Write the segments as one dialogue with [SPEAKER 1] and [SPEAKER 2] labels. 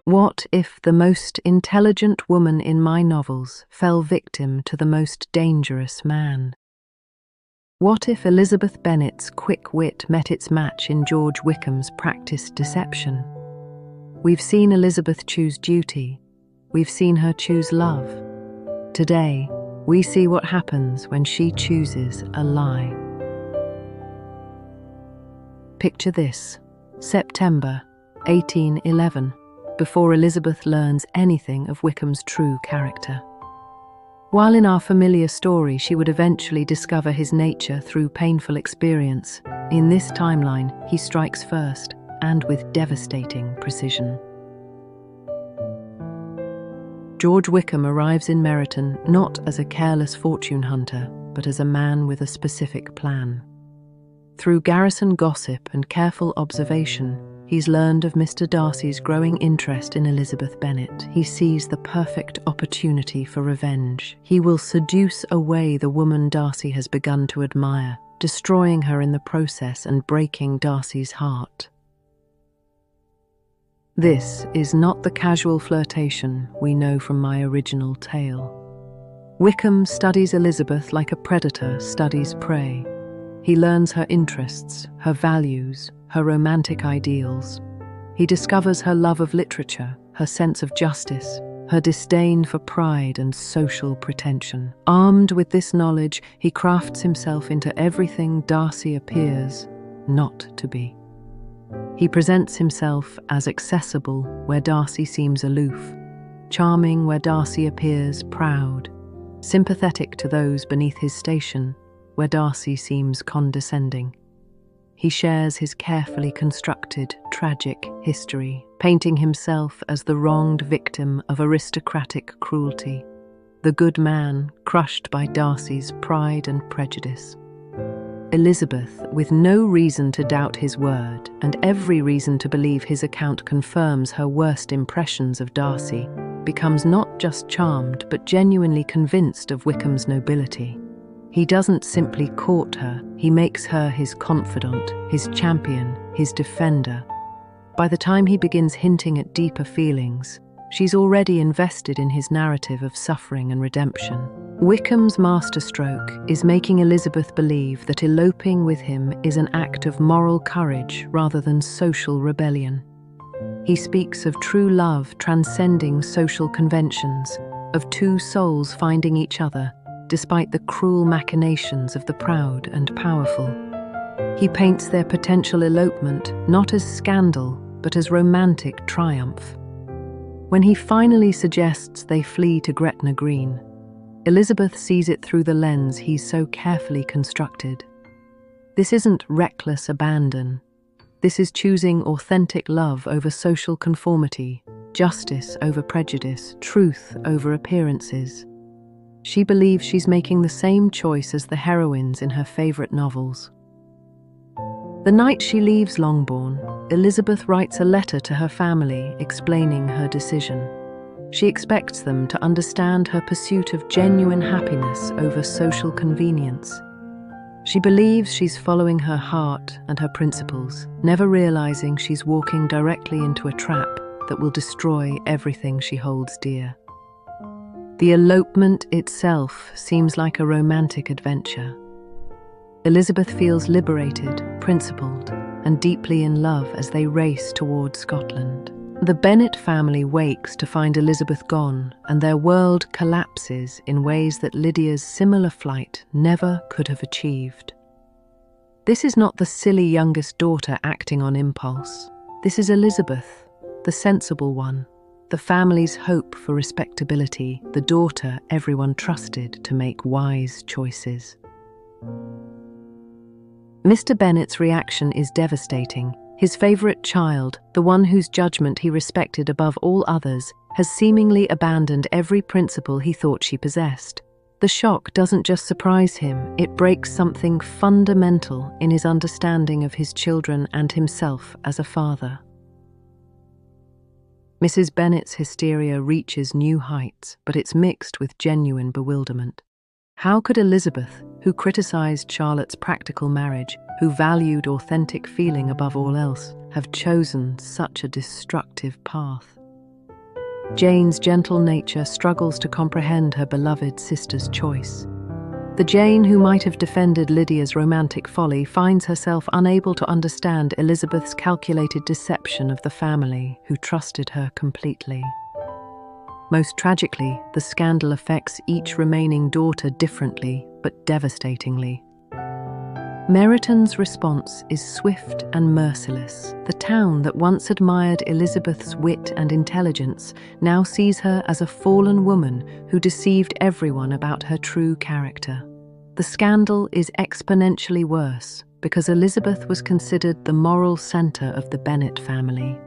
[SPEAKER 1] What if the most intelligent woman in my novels fell victim to the most dangerous man? What if Elizabeth Bennet's quick wit met its match in George Wickham's practiced deception? We've seen Elizabeth choose duty. We've seen her choose love. Today, we see what happens when she chooses a lie. Picture this: September 1811, before Elizabeth learns anything of Wickham's true character. While in our familiar story she would eventually discover his nature through painful experience, in this timeline he strikes first, and with devastating precision. George Wickham arrives in Meryton not as a careless fortune hunter, but as a man with a specific plan. Through garrison gossip and careful observation, he's learned of Mr. Darcy's growing interest in Elizabeth Bennet. He sees the perfect opportunity for revenge. He will seduce away the woman Darcy has begun to admire, destroying her in the process and breaking Darcy's heart. This is not the casual flirtation we know from my original tale. Wickham studies Elizabeth like a predator studies prey. He learns her interests, her values, her romantic ideals. He discovers her love of literature, her sense of justice, her disdain for pride and social pretension. Armed with this knowledge, he crafts himself into everything Darcy appears not to be. He presents himself as accessible where Darcy seems aloof, charming where Darcy appears proud, sympathetic to those beneath his station where Darcy seems condescending. He shares his carefully constructed, tragic history, painting himself as the wronged victim of aristocratic cruelty, the good man crushed by Darcy's pride and prejudice. Elizabeth, with no reason to doubt his word and every reason to believe his account confirms her worst impressions of Darcy, becomes not just charmed but genuinely convinced of Wickham's nobility. He doesn't simply court her, he makes her his confidant, his champion, his defender. By the time he begins hinting at deeper feelings, she's already invested in his narrative of suffering and redemption. Wickham's masterstroke is making Elizabeth believe that eloping with him is an act of moral courage rather than social rebellion. He speaks of true love transcending social conventions, of two souls finding each other, despite the cruel machinations of the proud and powerful. He paints their potential elopement not as scandal, but as romantic triumph. When he finally suggests they flee to Gretna Green, Elizabeth sees it through the lens he's so carefully constructed. This isn't reckless abandon. This is choosing authentic love over social conformity, justice over prejudice, truth over appearances. She believes she's making the same choice as the heroines in her favourite novels. The night she leaves Longbourn, Elizabeth writes a letter to her family explaining her decision. She expects them to understand her pursuit of genuine happiness over social convenience. She believes she's following her heart and her principles, never realizing she's walking directly into a trap that will destroy everything she holds dear. The elopement itself seems like a romantic adventure. Elizabeth feels liberated, principled, and deeply in love as they race toward Scotland. The Bennet family wakes to find Elizabeth gone, and their world collapses in ways that Lydia's similar flight never could have achieved. This is not the silly youngest daughter acting on impulse. This is Elizabeth, the sensible one, the family's hope for respectability, the daughter everyone trusted to make wise choices. Mr. Bennet's reaction is devastating. His favourite child, the one whose judgment he respected above all others, has seemingly abandoned every principle he thought she possessed. The shock doesn't just surprise him, it breaks something fundamental in his understanding of his children and himself as a father. Mrs. Bennet's hysteria reaches new heights, but it's mixed with genuine bewilderment. How could Elizabeth, who criticised Charlotte's practical marriage, who valued authentic feeling above all else, have chosen such a destructive path? Jane's gentle nature struggles to comprehend her beloved sister's choice. The Jane who might have defended Lydia's romantic folly finds herself unable to understand Elizabeth's calculated deception of the family who trusted her completely. Most tragically, the scandal affects each remaining daughter differently but devastatingly. Meryton's response is swift and merciless. The town that once admired Elizabeth's wit and intelligence now sees her as a fallen woman who deceived everyone about her true character. The scandal is exponentially worse because Elizabeth was considered the moral centre of the Bennet family.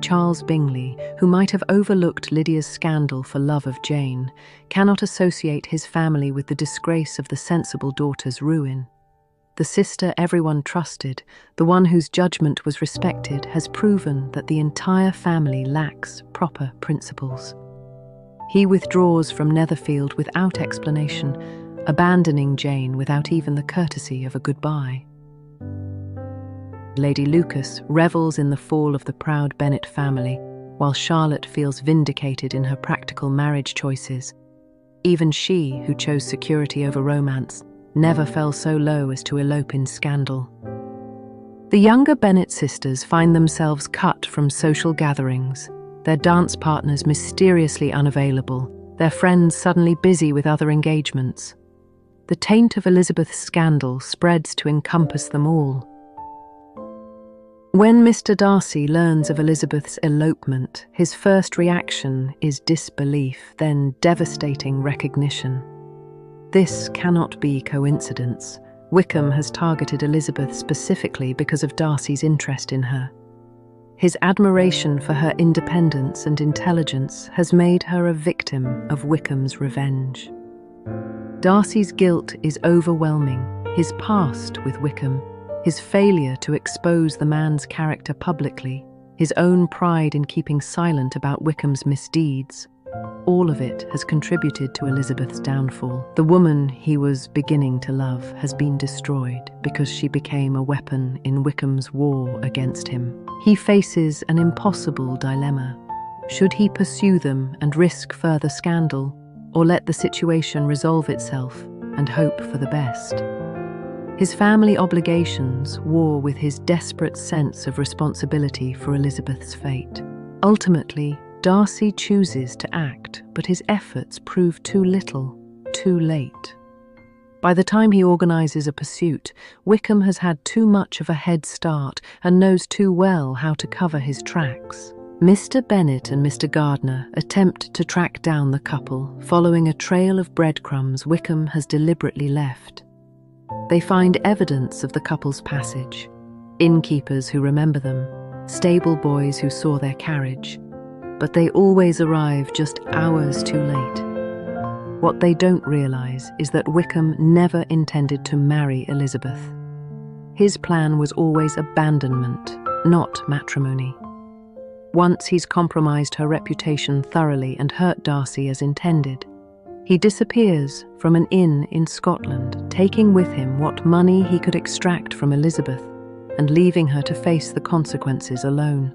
[SPEAKER 1] Charles Bingley, who might have overlooked Lydia's scandal for love of Jane, cannot associate his family with the disgrace of the sensible daughter's ruin. The sister everyone trusted, the one whose judgment was respected, has proven that the entire family lacks proper principles. He withdraws from Netherfield without explanation, abandoning Jane without even the courtesy of a goodbye. Lady Lucas revels in the fall of the proud Bennet family, while Charlotte feels vindicated in her practical marriage choices. Even she, who chose security over romance, never fell so low as to elope in scandal. The younger Bennet sisters find themselves cut from social gatherings, their dance partners mysteriously unavailable, their friends suddenly busy with other engagements. The taint of Elizabeth's scandal spreads to encompass them all. When Mr. Darcy learns of Elizabeth's elopement, his first reaction is disbelief, then devastating recognition. This cannot be coincidence. Wickham has targeted Elizabeth specifically because of Darcy's interest in her. His admiration for her independence and intelligence has made her a victim of Wickham's revenge. Darcy's guilt is overwhelming, his past with Wickham, his failure to expose the man's character publicly, his own pride in keeping silent about Wickham's misdeeds. All of it has contributed to Elizabeth's downfall. The woman he was beginning to love has been destroyed because she became a weapon in Wickham's war against him. He faces an impossible dilemma. Should he pursue them and risk further scandal, or let the situation resolve itself and hope for the best? His family obligations war with his desperate sense of responsibility for Elizabeth's fate. Ultimately, Darcy chooses to act, but his efforts prove too little, too late. By the time he organises a pursuit, Wickham has had too much of a head start and knows too well how to cover his tracks. Mr. Bennet and Mr. Gardiner attempt to track down the couple, following a trail of breadcrumbs Wickham has deliberately left. They find evidence of the couple's passage, innkeepers who remember them, stable boys who saw their carriage, but they always arrive just hours too late. What they don't realise is that Wickham never intended to marry Elizabeth. His plan was always abandonment, not matrimony. Once he's compromised her reputation thoroughly and hurt Darcy as intended, he disappears from an inn in Scotland, taking with him what money he could extract from Elizabeth and leaving her to face the consequences alone.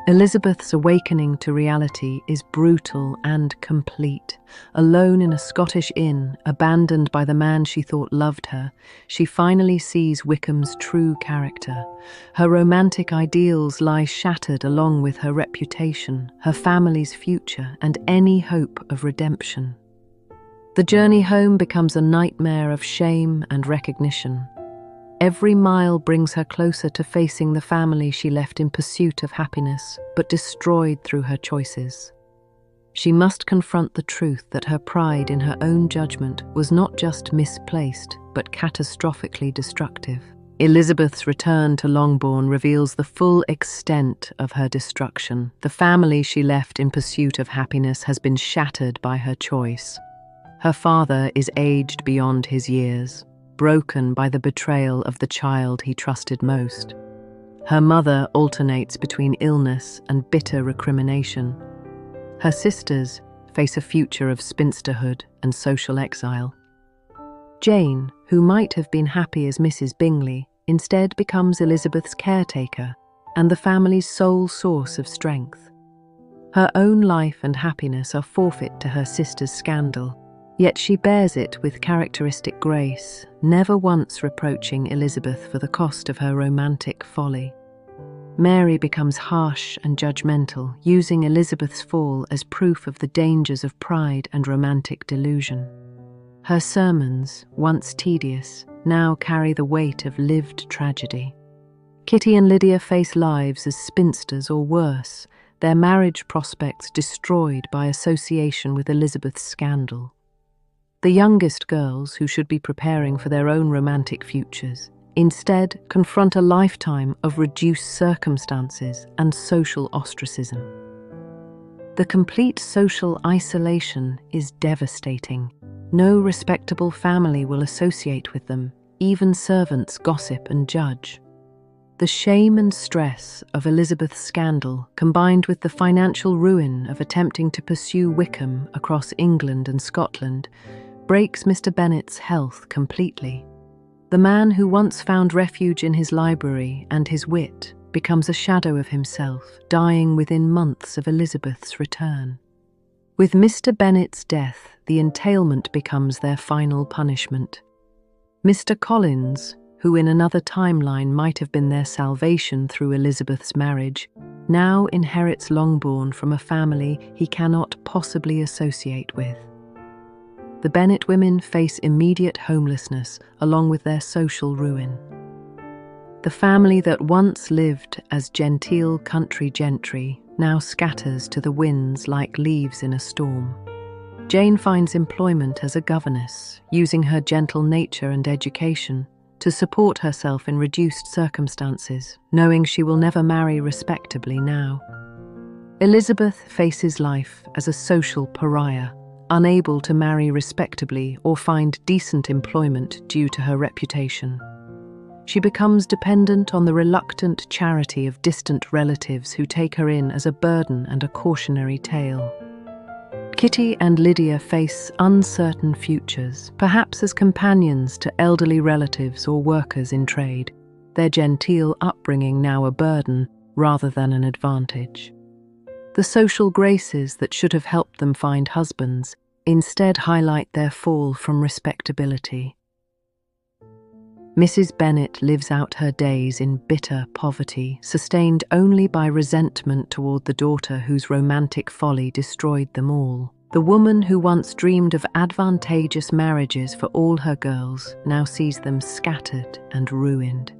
[SPEAKER 1] Elizabeth's awakening to reality is brutal and complete. Alone in a Scottish inn, abandoned by the man she thought loved her, she finally sees Wickham's true character. Her romantic ideals lie shattered along with her reputation, her family's future, and any hope of redemption. The journey home becomes a nightmare of shame and recognition. Every mile brings her closer to facing the family she left in pursuit of happiness, but destroyed through her choices. She must confront the truth that her pride in her own judgment was not just misplaced, but catastrophically destructive. Elizabeth's return to Longbourn reveals the full extent of her destruction. The family she left in pursuit of happiness has been shattered by her choice. Her father is aged beyond his years, broken by the betrayal of the child he trusted most. Her mother alternates between illness and bitter recrimination. Her sisters face a future of spinsterhood and social exile. Jane, who might have been happy as Mrs. Bingley, instead becomes Elizabeth's caretaker and the family's sole source of strength. Her own life and happiness are forfeit to her sister's scandal, yet she bears it with characteristic grace, never once reproaching Elizabeth for the cost of her romantic folly. Mary becomes harsh and judgmental, using Elizabeth's fall as proof of the dangers of pride and romantic delusion. Her sermons, once tedious, now carry the weight of lived tragedy. Kitty and Lydia face lives as spinsters or worse, their marriage prospects destroyed by association with Elizabeth's scandal. The youngest girls, who should be preparing for their own romantic futures, instead confront a lifetime of reduced circumstances and social ostracism. The complete social isolation is devastating. No respectable family will associate with them, even servants gossip and judge. The shame and stress of Elizabeth's scandal, combined with the financial ruin of attempting to pursue Wickham across England and Scotland, breaks Mr. Bennet's health completely. The man who once found refuge in his library and his wit becomes a shadow of himself, dying within months of Elizabeth's return. With Mr. Bennet's death, the entailment becomes their final punishment. Mr. Collins, who in another timeline might have been their salvation through Elizabeth's marriage, now inherits Longbourn from a family he cannot possibly associate with. The Bennet women face immediate homelessness along with their social ruin. The family that once lived as genteel country gentry now scatters to the winds like leaves in a storm. Jane finds employment as a governess, using her gentle nature and education to support herself in reduced circumstances, knowing she will never marry respectably now. Elizabeth faces life as a social pariah, unable to marry respectably or find decent employment due to her reputation. She becomes dependent on the reluctant charity of distant relatives who take her in as a burden and a cautionary tale. Kitty and Lydia face uncertain futures, perhaps as companions to elderly relatives or workers in trade, their genteel upbringing now a burden rather than an advantage. The social graces that should have helped them find husbands instead highlight their fall from respectability. Mrs. Bennet lives out her days in bitter poverty, sustained only by resentment toward the daughter whose romantic folly destroyed them all. The woman who once dreamed of advantageous marriages for all her girls now sees them scattered and ruined.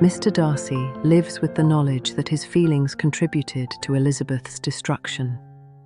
[SPEAKER 1] Mr. Darcy lives with the knowledge that his feelings contributed to Elizabeth's destruction.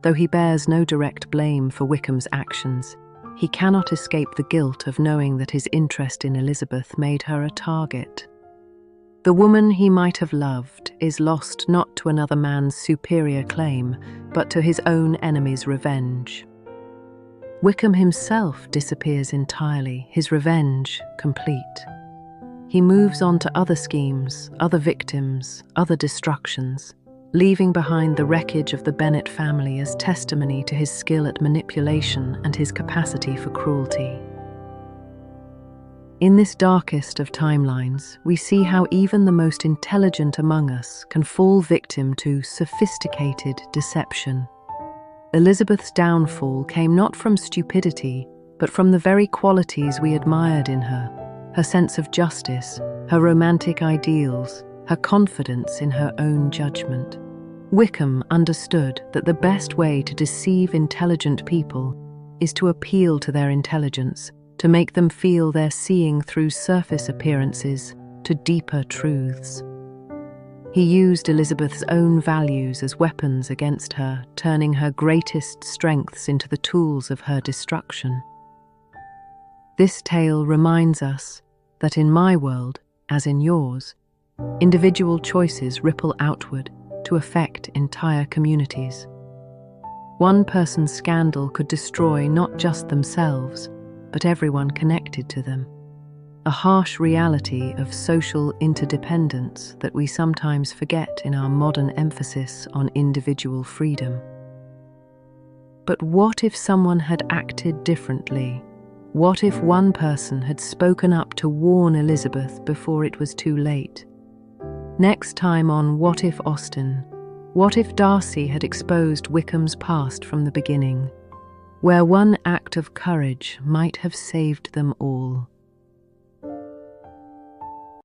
[SPEAKER 1] Though he bears no direct blame for Wickham's actions, he cannot escape the guilt of knowing that his interest in Elizabeth made her a target. The woman he might have loved is lost not to another man's superior claim, but to his own enemy's revenge. Wickham himself disappears entirely, his revenge complete. He moves on to other schemes, other victims, other destructions, leaving behind the wreckage of the Bennet family as testimony to his skill at manipulation and his capacity for cruelty. In this darkest of timelines, we see how even the most intelligent among us can fall victim to sophisticated deception. Elizabeth's downfall came not from stupidity, but from the very qualities we admired in her: her sense of justice, her romantic ideals, her confidence in her own judgment. Wickham understood that the best way to deceive intelligent people is to appeal to their intelligence, to make them feel they're seeing through surface appearances to deeper truths. He used Elizabeth's own values as weapons against her, turning her greatest strengths into the tools of her destruction. This tale reminds us that in my world, as in yours, individual choices ripple outward to affect entire communities. One person's scandal could destroy not just themselves, but everyone connected to them. A harsh reality of social interdependence that we sometimes forget in our modern emphasis on individual freedom. But what if someone had acted differently? What if one person had spoken up to warn Elizabeth before it was too late? Next time on What If Austen, What if Darcy had exposed Wickham's past from the beginning, where one act of courage might have saved them all?